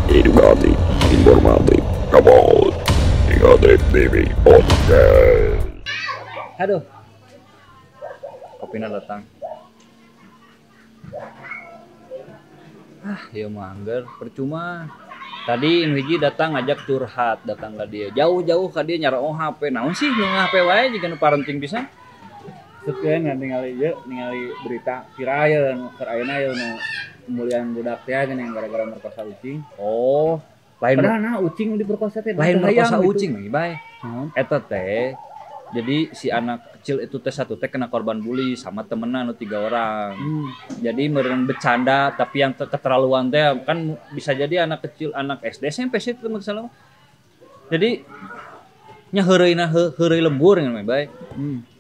Edukasi, informatif, kabel, Negatif TV Podcast. Aduh, kopinya datang. Ya mangger, percuma. Tadi Inwiji datang ngajak curhat, datang ke dia. Jauh-jauh ke dia nyarong HP. Naon sih nu HP wae jika nu parenting pisan. Sekian ningali berita viral ya nu keur ayeuna ya nu pemulihan budak teh geuning gara-gara merkosa ucing. Oh, lain Padahal ucing diperkosa teh lain merkosa gitu. ucing lagi bae. Eta teh jadi si anak kecil itu teh satu teh kena korban bully sama temenna nu 3 orang. Jadi meureun bercanda tapi yang keterlaluan teh kan bisa jadi anak kecil anak SD SMP sih teman salah. Jadi nya heureuy lembur ngan bae.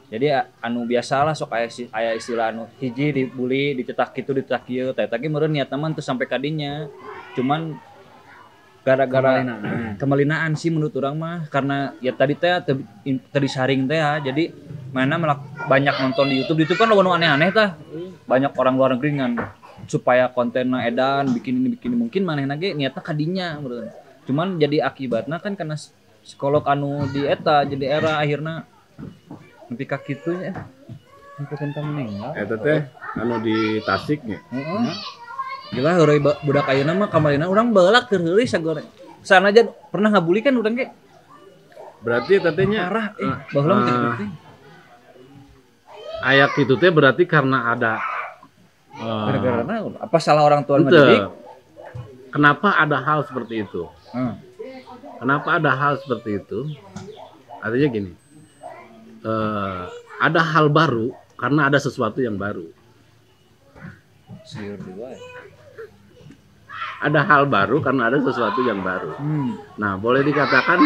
Jadi anu biasalah sok aya istilah anu hiji dibully dicetak kitu dicetak kieu teh tapi meureun niat mah teu sampai kadinya. Cuman gara-gara kemelinaan sih menurut orang mah karena ya tadi teh tadi saring teh ya jadi mana banyak nonton di YouTube itu kan nu aneh-aneh tah banyak orang luar negeri ngan supaya kontenna edan bikin ini mungkin manehna ge niatna kadinya menurut cuman jadi akibatna kan karena psikolog anu di eta jadi era akhirna nepi ka kitu nya ngikutin kamu meninggal eta teh anu di Tasik nya gila heureuy budak ayeuna mah kamarina urang baheula keur heureuy sagore. Sana aja pernah ngabuli kan urang ge. Berarti eta teh nya parah baheula mah teh. Aya kitu teh berarti karena ada gara-gara naon? Apa salah orang tua mendidik? Kenapa ada hal seperti itu? Kenapa ada hal seperti itu? Artinya gini. Ada hal baru karena ada sesuatu yang baru. Siur juga. Ada hal baru karena ada sesuatu yang baru. Nah, boleh dikatakan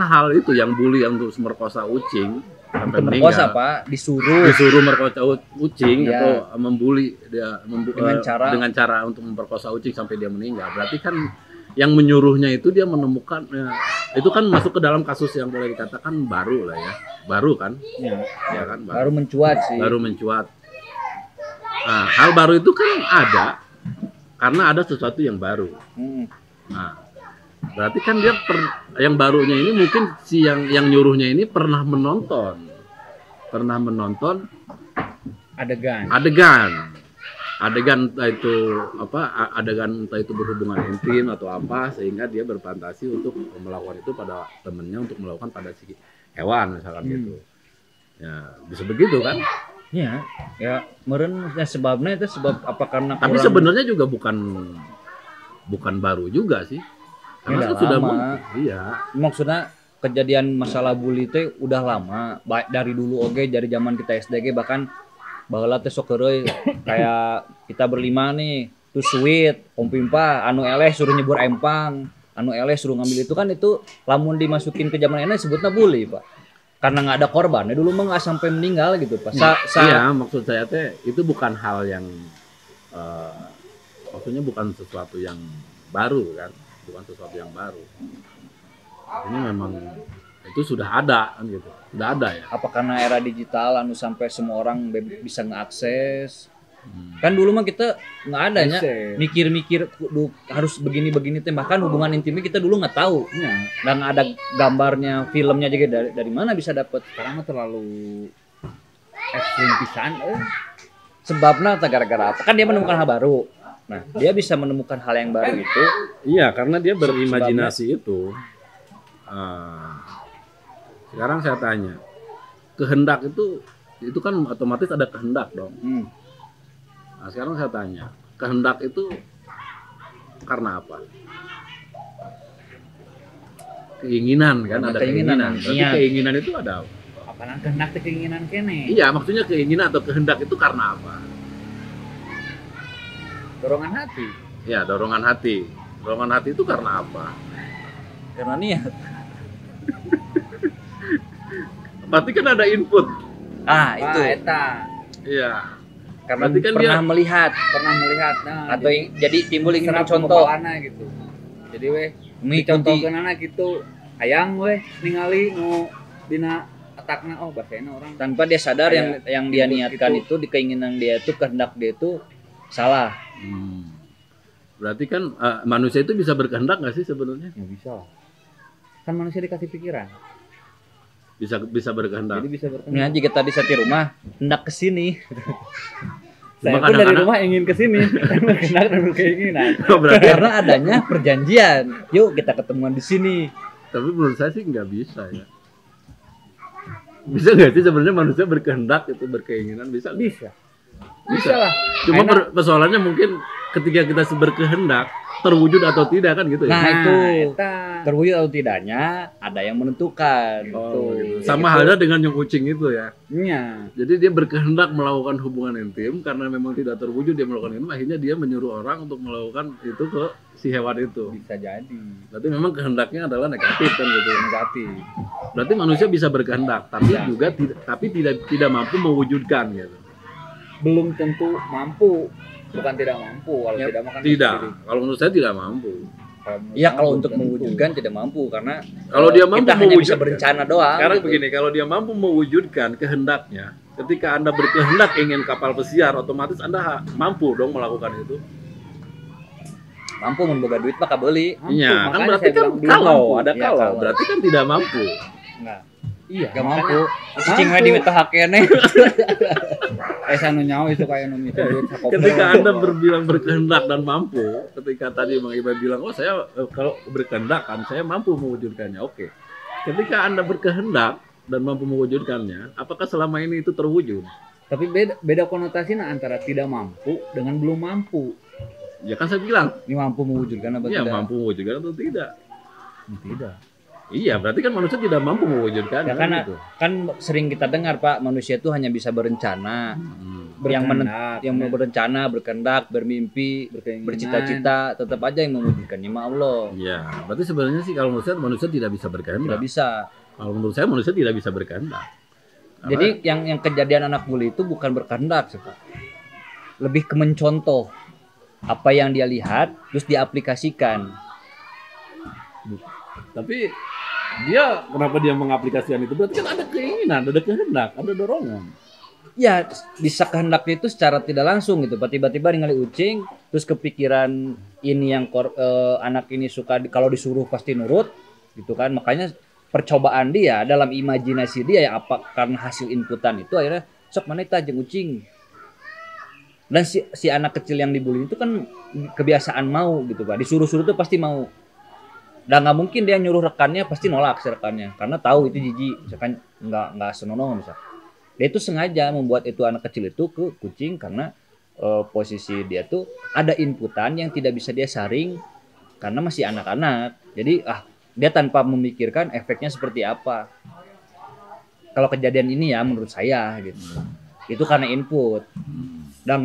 hal itu yang bully yang untuk merkosa ucing sampai merkosa Pak, disuruh merkosa ucing ya. Atau membuli dia dengan cara untuk memperkosa ucing sampai dia meninggal. Berarti kan yang menyuruhnya itu dia menemukan itu kan masuk ke dalam kasus yang boleh dikatakan baru lah ya. Baru kan? Ya kan baru mencuat sih. Baru mencuat. Nah, hal baru itu kan ada karena ada sesuatu yang baru. Nah, berarti kan dia yang barunya ini mungkin si yang nyuruhnya ini pernah menonton adegan entah itu berhubungan intim atau apa sehingga dia berfantasi untuk melakukan itu pada temennya untuk melakukan pada si hewan misalkan gitu. Ya, bisa begitu kan? Ya meureun sebabnya itu sebab apa karena tapi sebenarnya juga bukan baru juga sih. Karena kan sudah iya. Maksudnya kejadian masalah bully teh udah lama, baik dari dulu oge dari zaman kita SD bahkan baheula teh sok heureuy kayak kita berlima nih, tuh sweet, Om Pimpa, anu eleh suruh nyebur empang, anu eleh suruh ngambil itu kan itu lamun dimasukin ke zaman ini sebutnya bully, Pak. Karena nggak ada korban, dulu mah nggak sampai meninggal gitu Pak. Iya, maksud saya teh itu bukan hal yang maksudnya bukan sesuatu yang baru kan, bukan sesuatu yang baru. Ini memang itu sudah ada kan gitu, sudah ada ya. Apa karena era digital anu sampai semua orang bisa ngeakses? Kan dulu mah kita nggak adanya mikir-mikir harus begini teh bahkan hubungan intimnya kita dulu nggak tahu dan nggak ada gambarnya filmnya juga dari mana bisa dapat sekarang mah terlalu ekstrim pisan sebabnya gara-gara apa kan dia menemukan hal baru nah dia bisa menemukan hal yang baru itu iya karena dia berimajinasi itu sekarang saya tanya kehendak itu kan otomatis ada kehendak dong. Nah, sekarang saya tanya, kehendak itu karena apa? Keinginan kan, ada keinginan. Berarti keinginan itu ada apa? Apalagi kehendak teh keinginan kene. Iya, maksudnya keinginan atau kehendak itu karena apa? Dorongan hati. Ya, dorongan hati. Dorongan hati itu karena apa? Karena niat. Berarti kan ada input. Itu. Eta. Iya. Karena kan pernah melihat nah atau jadi timbul ingin mencontoh gitu jadi contohkeun gitu hayang ningali nu dina atakna basena orang tanpa dia sadar yang dia niatkan gitu. Itu di keinginan dia itu kehendak dia itu salah Berarti kan manusia itu bisa berkehendak nggak sih sebenarnya? Ya bisa lah. Kan manusia dikasih pikiran. Bisa berkehendak. Jadi bisa Ini berkehendak. aja kita di satu rumah hendak ke sini. Saya Cuma pun dari kadang-kadang- rumah ingin ke sini. Berkehendak dan berkeinginan. Berarti, Karena adanya perjanjian. Yuk kita ketemuan di sini. tapi menurut saya sih nggak bisa ya. Bisa nggak sih sebenarnya manusia berkehendak itu berkeinginan bisa? nggak? Bisa. Bisa lah. Cuma Enak. persoalannya mungkin ketika kita berkehendak terwujud atau tidak kan gitu ya. Nah, itu eta. terwujud atau tidaknya ada yang menentukan. Oh, Tuh. gitu. Sama halnya dengan yang kucing itu ya. Nya. Jadi dia berkehendak melakukan hubungan intim karena memang tidak terwujud dia melakukan itu, akhirnya dia menyuruh orang untuk melakukan itu ke si hewan itu. Bisa jadi. Berarti memang kehendaknya adalah negatif kan gitu. Negatif. Berarti manusia bisa berkehendak tapi juga tidak mampu mewujudkan gitu. Belum tentu mampu. Bukan tidak mampu. Kalau Ya, tidak makan Tidak. Kalau menurut saya tidak mampu. Iya kalau untuk mewujudkan tidak mampu karena Kalau dia mampu kita hanya bisa mewujudkan. berencana doang. Sekarang gitu. begini, kalau dia mampu mewujudkan kehendaknya, ketika Anda berkehendak ingin kapal pesiar, otomatis Anda mampu dong melakukan itu. Mampu memboga duit maka beli. Mampu, Iya, kan makanya berarti saya kan bilang belum kalau mampu. ada Iya, kalau, kalau. berarti kan tidak mampu. Enggak. Iya. Gak mampu. Makanya- Cicing we di meta hakene. Sanu nyawa itu kayak nu mita duit sakoplo. Ketika Anda berbilang berkehendak dan mampu, ketika tadi Bang Iba bilang, oh saya kalau berkehendak kan saya mampu mewujudkannya, oke. Ketika Anda berkehendak dan mampu mewujudkannya, apakah selama ini itu terwujud? Tapi beda konotasinya antara tidak mampu dengan belum mampu. Ya kan saya bilang, Ini mampu mewujudkan apa ya tidak? mampu mewujudkan atau tidak. Tidak. Iya, berarti kan manusia tidak mampu mewujudkan. Ya kan kan, gitu. kan sering kita dengar Pak, manusia itu hanya bisa berencana. Yang mau berencana, berkehendak, bermimpi, berkeinginan. bercita-cita, tetap aja yang mewujudkannya sama Allah. Iya, berarti sebenarnya sih kalau menurut saya manusia tidak bisa berkehendak. Tidak bisa. Kalau menurut saya manusia tidak bisa berkehendak. Karena- Jadi yang kejadian anak bully itu bukan berkehendak sih Pak. Lebih ke mencontoh apa yang dia lihat terus diaplikasikan. tapi dia kenapa dia mengaplikasikan itu? Berarti kan ada keinginan, ada kehendak, ada dorongan. Ya bisa kehendaknya itu secara tidak langsung gitu. Tiba-tiba ningali ucing terus kepikiran ini yang anak ini suka kalau disuruh pasti nurut gitu kan. Makanya percobaan dia dalam imajinasi dia ya apa karena hasil inputan itu akhirnya sok mana kita jeung ucing. Dan si anak kecil yang dibully itu kan kebiasaan mau gitu Pak. Disuruh-suruh tuh pasti mau. Dan nggak mungkin dia nyuruh rekannya pasti nolak si rekannya karena tahu itu jijik misalkan nggak senonoh misal. Dia itu sengaja membuat itu anak kecil itu ke kucing karena posisi dia tuh ada inputan yang tidak bisa dia saring karena masih anak-anak. Jadi dia tanpa memikirkan efeknya seperti apa. Kalau kejadian ini ya menurut saya gitu. Itu karena input. Dan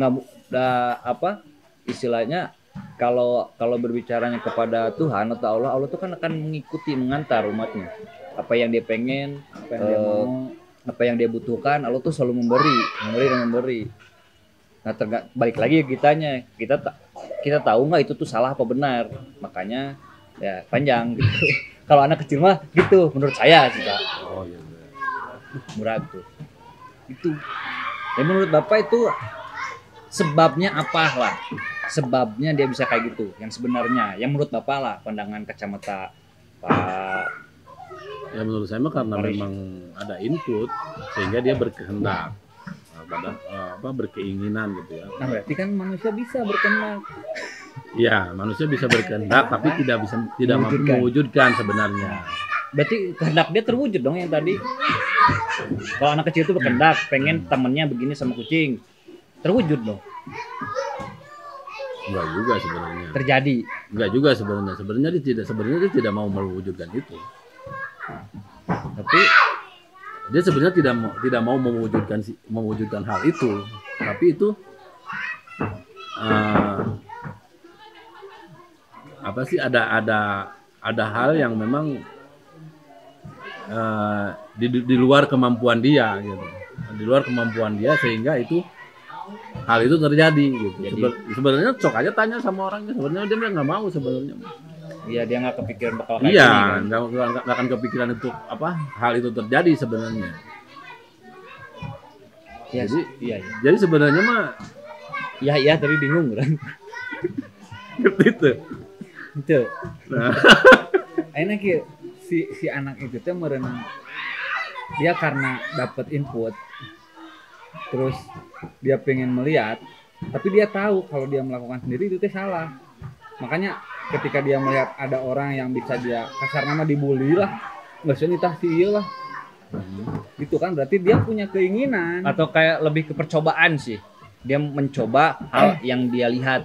istilahnya kalau berbicaranya kepada Tuhan atau Allah tuh kan akan mengikuti mengantar umatnya. Apa yang dia pengen, Apa yang dia mau. apa yang dia butuhkan, Allah tuh selalu memberi. Nah, balik lagi ke kitanya, kita tahu nggak itu tuh salah apa benar, makanya ya panjang gitu. Kalau anak kecil mah gitu, menurut saya sih Pak. Oh iya. Murah tuh. Itu. Ya menurut Bapak itu sebabnya apa lah? Sebabnya dia bisa kayak gitu. Yang sebenarnya, yang menurut Bapak lah, pandangan kacamata Pak. Ya menurut saya mah karena memang ada input sehingga dia berkehendak, berkeinginan gitu ya. Nah berarti kan manusia bisa berkehendak. Iya, manusia bisa berkehendak tapi tidak mampu Mewujudkan. mewujudkan sebenarnya. Berarti kehendak dia terwujud dong yang tadi. Kalau anak kecil itu berkehendak, pengen temennya begini sama kucing. Terwujud dong. Enggak juga sebenarnya. Terjadi. Enggak juga sebenarnya. Sebenarnya dia tidak mau mewujudkan itu. Tapi Dia sebenarnya tidak mau mewujudkan hal itu. Tapi itu ada hal yang memang di luar kemampuan dia gitu. Di luar kemampuan dia sehingga hal itu terjadi gitu. Sebenarnya cok aja tanya sama orangnya, sebenarnya dia nggak mau sebenarnya. ya dia nggak kepikiran bakal kayak Iya, gini kan. nggak akan kepikiran itu hal itu terjadi sebenarnya. Ya, Jadi- iya. Jadi sebenarnya mah Iya, tapi bingung kan. Seperti itu. Itu. Nah, Akhirnya si anak itu teh merenang. Dia karena dapat input, terus dia pengen melihat, tapi dia tahu kalau dia melakukan sendiri itu teh salah. Makanya ketika dia melihat ada orang yang bisa dia kasar nama dibully lah, nggak usah nitah lah, gitu kan berarti dia punya keinginan. Atau kayak lebih ke percobaan sih, dia mencoba hal yang dia lihat,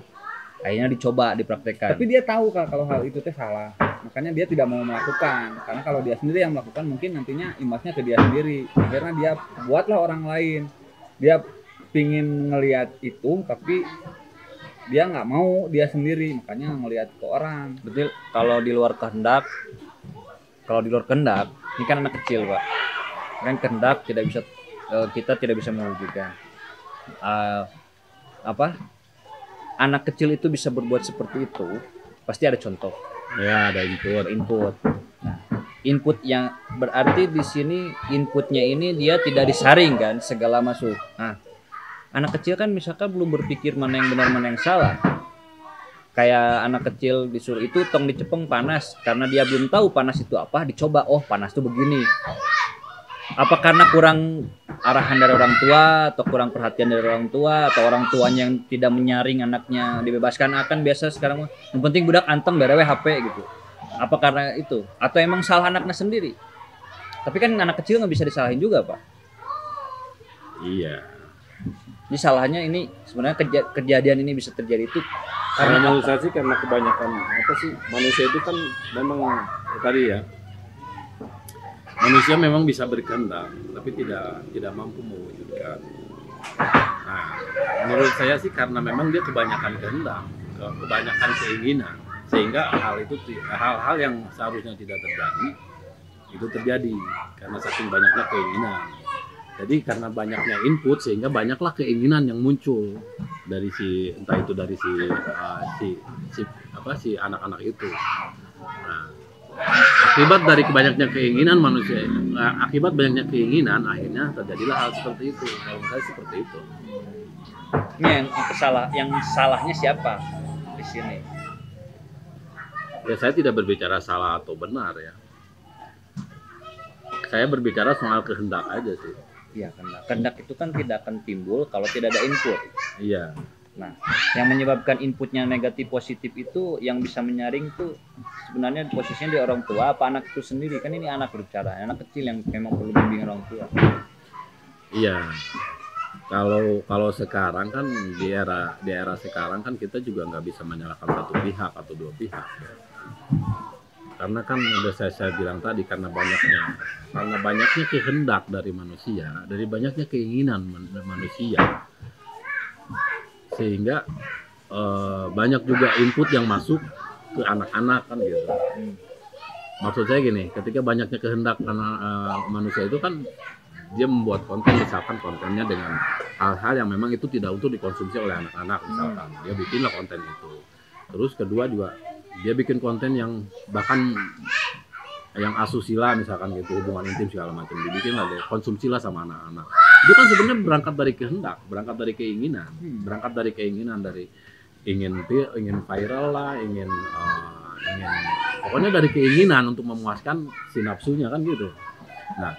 akhirnya dicoba dipraktekkan. Tapi dia tahu kalau hal itu teh salah, makanya dia tidak mau melakukan. Karena kalau dia sendiri yang melakukan mungkin nantinya imbasnya ke dia sendiri. Akhirnya dia buatlah orang lain. Dia pingin ngelihat itu, tapi dia nggak mau dia sendiri, makanya ngelihat ke orang. Betul. Kalau di luar kehendak, ini kan anak kecil pak, kan kehendak tidak bisa, kita tidak bisa mewujudkan. Anak kecil itu bisa berbuat seperti itu, pasti ada contoh. ya ada input. Nah, input yang berarti di sini inputnya ini dia tidak disaring kan, segala masuk. Nah, anak kecil kan misalkan belum berpikir mana yang benar mana yang salah. Kayak anak kecil disuruh itu tong dicepeng panas, karena dia belum tahu panas itu apa, dicoba, oh panas tuh begini. Apa karena kurang arahan dari orang tua, atau kurang perhatian dari orang tua, atau orang tuanya yang tidak menyaring anaknya, dibebaskan akan biasa sekarang yang penting budak anteng berewe HP gitu. Apa karena itu? Atau emang salah anaknya sendiri? Tapi kan anak kecil nggak bisa disalahin juga pak. Iya. Ini salahnya ini sebenarnya kejadian ini bisa terjadi itu Karena karena menurut saya sih karena kebanyakan apa sih manusia itu kan memang tadi ya, manusia memang bisa berkehendak tapi tidak mampu mewujudkan. Nah, menurut saya sih karena memang dia kebanyakan kehendak, kebanyakan keinginan, sehingga hal-hal yang seharusnya tidak terjadi itu terjadi karena saking banyaknya keinginan. Jadi karena banyaknya input sehingga banyaklah keinginan yang muncul dari entah itu dari si anak-anak itu. Nah, akibat dari banyaknya keinginan manusia, akibat banyaknya keinginan akhirnya terjadilah hal seperti itu. Kalau saya seperti itu. ini yang salahnya siapa di sini? Ya saya tidak berbicara salah atau benar ya. Saya berbicara soal kehendak aja sih. Iya, kehendak itu kan tidak akan timbul kalau tidak ada input. Iya. Nah, yang menyebabkan inputnya negatif positif itu yang bisa menyaring tuh sebenarnya posisinya di orang tua apa anak itu sendiri. Kan ini anak berbicara, anak kecil yang memang perlu bimbingan orang tua. Iya. Kalau sekarang kan di era sekarang kan kita juga nggak bisa menyalahkan satu pihak atau dua pihak. Karena kan udah saya bilang tadi karena banyaknya kehendak dari manusia, dari banyaknya keinginan manusia, sehingga banyak juga input yang masuk ke anak-anak kan gitu. Maksud saya gini, ketika banyaknya kehendak manusia itu kan dia membuat konten, misalkan kontennya dengan hal-hal yang memang itu tidak untuk dikonsumsi oleh anak-anak, misalkan dia bikinlah konten itu. Terus kedua juga dia bikin konten yang bahkan yang asusila misalkan gitu, hubungan intim segala macam, dibikinlah deh, konsumsilah sama anak-anak. Itu kan sebenarnya berangkat dari kehendak, berangkat dari keinginan, dari ingin viral lah, ingin pokoknya dari keinginan untuk memuaskan si nafsunya kan gitu. Nah,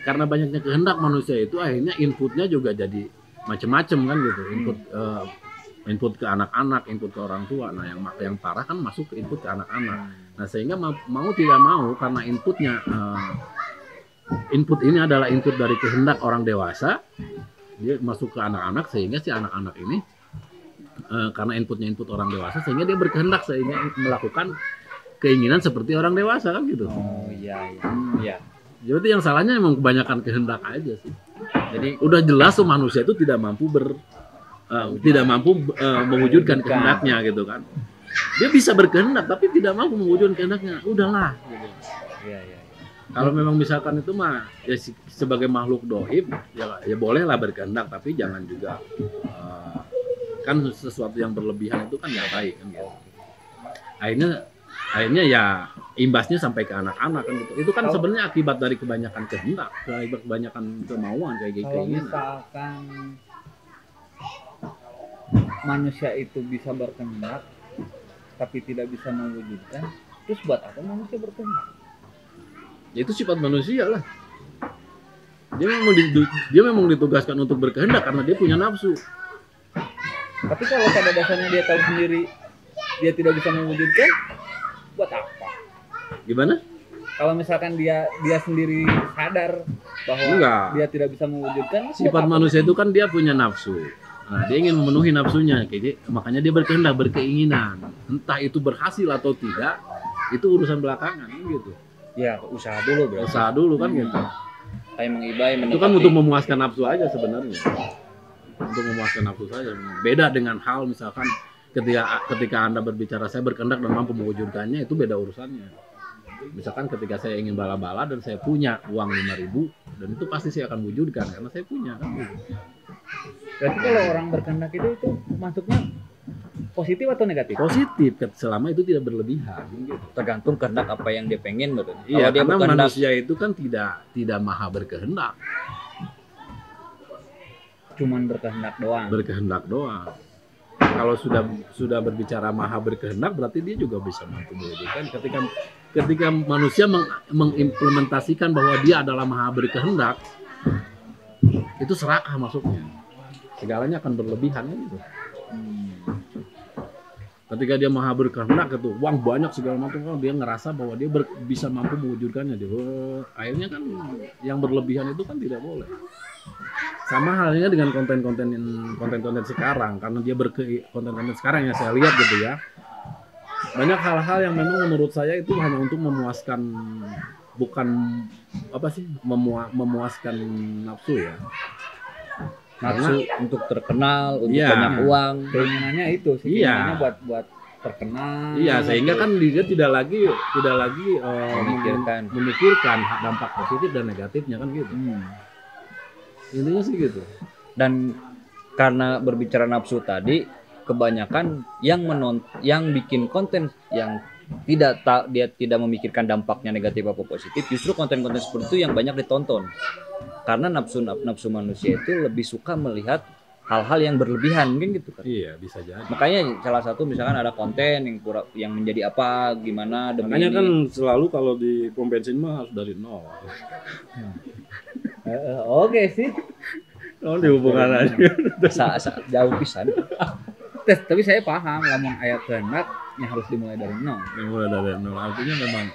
karena banyaknya kehendak manusia itu akhirnya inputnya juga jadi macam-macam kan gitu, input ke anak-anak, input ke orang tua. Nah, yang parah kan masuk ke input ke anak-anak. Nah, sehingga mau tidak mau karena input ini adalah input dari kehendak orang dewasa, dia masuk ke anak-anak sehingga si anak-anak ini karena inputnya input orang dewasa sehingga dia berkehendak sehingga melakukan keinginan seperti orang dewasa kan gitu. Oh iya. Jadi yang salahnya memang kebanyakan kehendak aja sih. Jadi udah jelas tuh manusia itu tidak mampu mewujudkan kehendaknya gitu kan. Dia bisa berkehendak tapi tidak mampu mewujudkan kehendaknya. Udahlah gitu. Iya. Kalau memang misalkan itu mah ya sebagai makhluk doib ya bolehlah berkehendak tapi jangan juga kan sesuatu yang berlebihan itu kan nggak baik kan gitu. Akhirnya ya imbasnya sampai ke anak-anak kan gitu. Itu kan sebenarnya akibat dari kebanyakan kehendak, kebanyakan kemauan kayak gitu. Kalau misalkan manusia itu bisa berkehendak, tapi tidak bisa mewujudkan, terus buat apa manusia berkehendak? Ya, itu sifat manusia lah. Dia memang ditugaskan untuk berkehendak karena dia punya nafsu. Tapi kalau pada dasarnya dia tahu sendiri dia tidak bisa mewujudkan, buat apa? Gimana? Kalau misalkan dia sendiri sadar bahwa Enggak. dia tidak bisa mewujudkan, Sifat manusia itu kan dia punya nafsu. Nah, dia ingin memenuhi nafsunya, makanya dia berkehendak, berkeinginan. Entah itu berhasil atau tidak, itu urusan belakangan gitu. Ya, usaha dulu berarti. Usaha dulu kan gitu. Kayak mengibai, Itu kan untuk memuaskan nafsu aja sebenarnya. Untuk memuaskan nafsu saja. Beda dengan hal misalkan ketika Anda berbicara saya berkehendak dan mampu mewujudkannya, itu beda urusannya. Misalkan ketika saya ingin bala-bala dan saya punya uang 5.000, dan itu pasti saya akan wujudkan karena saya punya kan gitu. Berarti kalau orang berkehendak itu masuknya positif atau negatif? Positif selama itu tidak berlebihan gitu. tergantung kehendak apa yang dia pengen betul. Iya, Kalau dia karena berkehendak manusia itu kan tidak maha berkehendak. Cuman berkehendak doang. Berkehendak doang. Kalau sudah berbicara maha berkehendak, berarti dia juga bisa mampu mewujudkan. Ketika manusia mengimplementasikan bahwa dia adalah maha berkehendak, itu serakah masuknya. Segalanya akan berlebihan gitu. Ketika dia maha berkehendak itu uang banyak segala macam, dia ngerasa bahwa dia bisa mampu mewujudkannya. Akhirnya kan yang berlebihan itu kan tidak boleh. Sama halnya dengan konten-konten sekarang, karena dia konten-konten sekarang yang saya lihat gitu ya. Banyak hal-hal yang memang menurut saya itu hanya untuk memuaskan, bukan memuaskan nafsu ya. nafsu untuk terkenal, untuk Iya. banyak uang. Keinginannya itu sih, Iya. keinginannya buat terkenal. Iya, sehingga kan dia tidak lagi memikirkan dampak positif dan negatifnya kan gitu. Intinya sih gitu. Dan karena berbicara nafsu tadi, kebanyakan yang bikin konten yang dia tidak memikirkan dampaknya negatif apa positif, justru konten-konten seperti itu yang banyak ditonton. Karena nafsu manusia itu lebih suka melihat hal-hal yang berlebihan kan gitu kan. Iya, bisa jadi. Makanya salah satu misalkan ada konten yang menjadi apa gimana demi Makanya ini. kan selalu kalau di pom bensin mah harus dari nol. Oke sih. Oh, di hubungan aja. Jauh pisan. Tapi saya paham, lamun ayat kehendak yang harus dimulai dari nol. Mulai dari nol. Artinya memang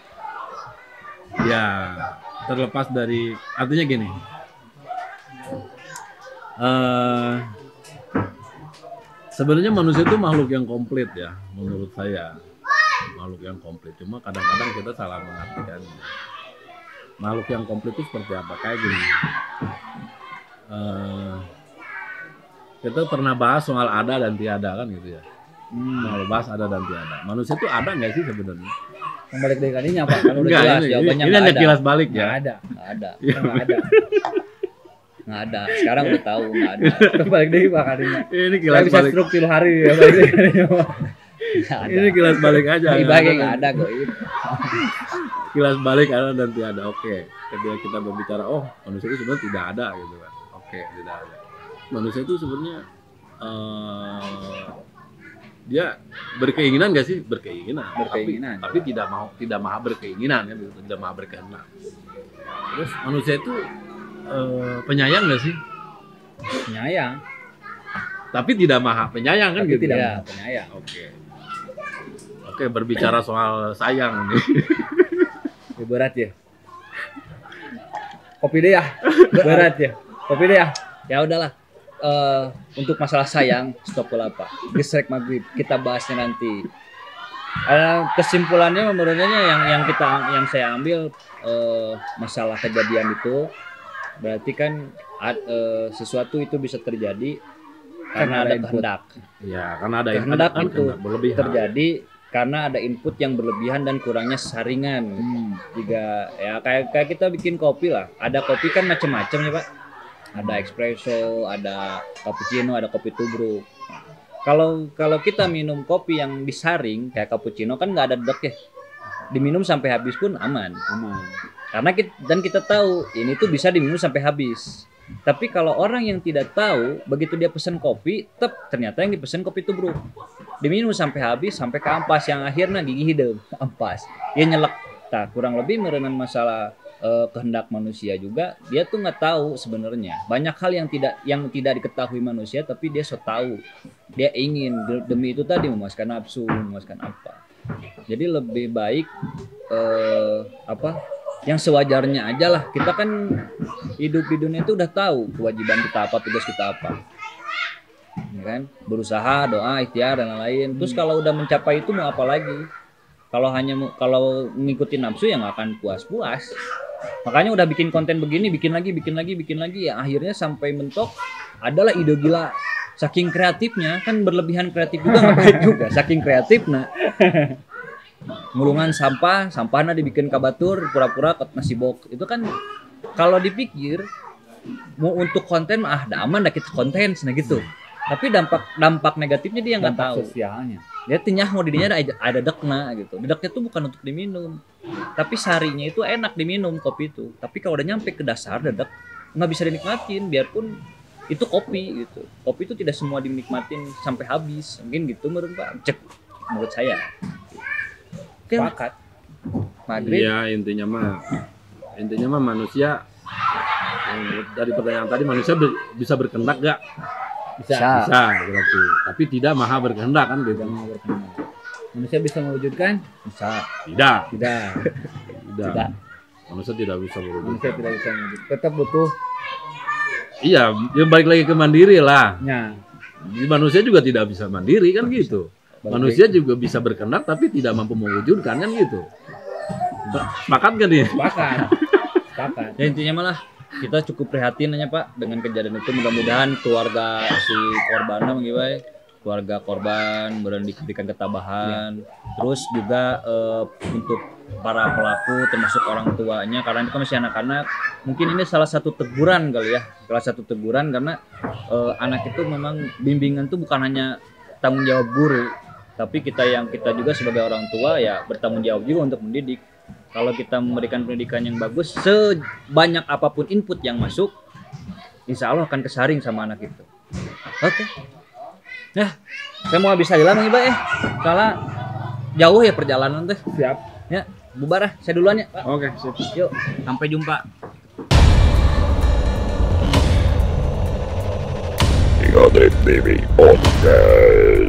ya terlepas dari, artinya gini. Sebenarnya manusia itu makhluk yang komplit ya, menurut saya. Makhluk yang komplit. Cuma kadang-kadang kita salah mengartikan. Makhluk yang komplit itu seperti apa? Kayak gini. Kita pernah bahas soal ada dan tiada kan gitu ya. Mau bahas ada dan tiada. Manusia itu ada nggak sih sebenarnya? Kembali dari kalinya Pak, kalau udah Enggak, jelas jawabannya ini nggak hanya ada. kilas balik nggak ya. ada. Nggak ada. Nggak ada. Nggak ada. Sekarang udah tahu nggak ada. Kembali dari Pak kalinya. Ini Saya kilas bisa balik. stroke 3 hari ya balik dari kalinya, Pak. Nggak ada. Ini kilas balik aja. Ibaratnya nggak ada goib. Kilas balik ada dan tiada. Oke. Ketika kita berbicara, oh manusia itu sebenarnya tidak ada gitu kan. Oke, tidak ada. Manusia itu sebenarnya dia berkeinginan gak sih? Berkeinginan. Berkeinginan. Tapi tidak maha berkeinginan ya, tidak maha berkehendak. Terus manusia itu penyayang gak sih? Penyayang, Tapi tidak maha penyayang kan tapi gitu. tidak Ya. maha penyayang. Oke, berbicara soal sayang nih. Berat ya. Kopi deh ya. Berat ya. Kopi deh ya. Ya udahlah. Untuk masalah sayang, stop pula Pak. Gesrek maghrib, kita bahasnya nanti. Kesimpulannya menurutnya yang saya ambil masalah kejadian itu berarti kan sesuatu itu bisa terjadi karena ada input. kehendak. Ya, karena ada Kehendak kan itu kehendak berlebihan. terjadi karena ada input yang berlebihan dan kurangnya saringan. Juga ya kayak kita bikin kopi lah. Ada kopi kan macam-macam ya Pak. Ada espresso, ada cappuccino, ada kopi tubruk. Kalau kita minum kopi yang disaring kayak cappuccino kan nggak ada dedek ya. Diminum sampai habis pun aman. Aman. Karena kita tahu ini tuh bisa diminum sampai habis. Tapi kalau orang yang tidak tahu, begitu dia pesen kopi, ternyata yang dipesan kopi itu bro, diminum sampai habis, sampai ke ampas yang akhirnya gigi hidup ampas, dia nyelek. Nah, kurang lebih merenang masalah kehendak manusia juga, dia tuh nggak tahu sebenarnya banyak hal yang tidak diketahui manusia, tapi dia so tahu, dia ingin demi itu tadi memuaskan nafsu, memuaskan apa. Jadi lebih baik yang sewajarnya aja lah. Kita kan hidup di dunia itu udah tahu kewajiban kita apa, tugas kita apa, ya kan? Berusaha, doa, ikhtiar dan lain-lain. Terus kalau udah mencapai itu mau apa lagi? Kalau ngikutin nafsu ya nggak akan puas-puas. Makanya udah bikin konten begini, bikin lagi ya akhirnya sampai mentok adalah ide gila. Saking kreatifnya, kan berlebihan kreatif juga nggak baik juga. Saking kreatif nah. Ngulungan sampahnya dibikin kabatur, pura-pura nasi box. Itu kan kalau dipikir mau untuk konten aman dah kita konten gitu. Tapi dampak negatifnya dia nggak tahu. Sosialnya. Dia tinyah mau didinya ada dekna gitu. Deknya itu bukan untuk diminum. Tapi sarinya itu enak diminum kopi itu. Tapi kalau udah nyampe ke dasar dedek nggak bisa dinikmatin biarpun itu kopi gitu. Kopi itu tidak semua dinikmatin sampai habis. Mungkin gitu menurut saya. Sepakat. Maghrib. Iya, intinya mah manusia, dari pertanyaan tadi, manusia bisa berkehendak gak? Bisa. Bisa berarti. Tapi tidak maha berkehendak kan gitu. Maha berkehendak. Manusia bisa mewujudkan? Bisa. Tidak. Tidak. Manusia tidak bisa berwujud. Manusia tidak bisa mewujud. Tetap butuh. Iya, ya balik lagi ke mandiri lah. Ya. Manusia juga tidak bisa mandiri kan gitu. Manusia juga bisa berkehendak tapi tidak mampu mewujudkan kan gitu. Sepakat kan nih? Sepakat. Ya intinya malah kita cukup prihatin aja Pak dengan kejadian itu. Mudah-mudahan keluarga si korbannya mengibai, keluarga korban diberikan ketabahan. Terus juga untuk para pelaku termasuk orang tuanya, karena itu kan masih anak-anak, mungkin ini salah satu teguran kali ya, karena anak itu memang bimbingan itu bukan hanya tanggung jawab guru, tapi kita juga sebagai orang tua ya bertanggung jawab juga untuk mendidik. Kalau kita memberikan pendidikan yang bagus, sebanyak apapun input yang masuk, insya Allah akan kesaring sama anak itu. Oke. Nah, saya mau habis aja lah Bang Iba Karena jauh ya perjalanan teh. Siap. Ya, bubar saya duluan ya Pak. Oke, siap. Yuk, sampai jumpa. IADEP TV Podcast.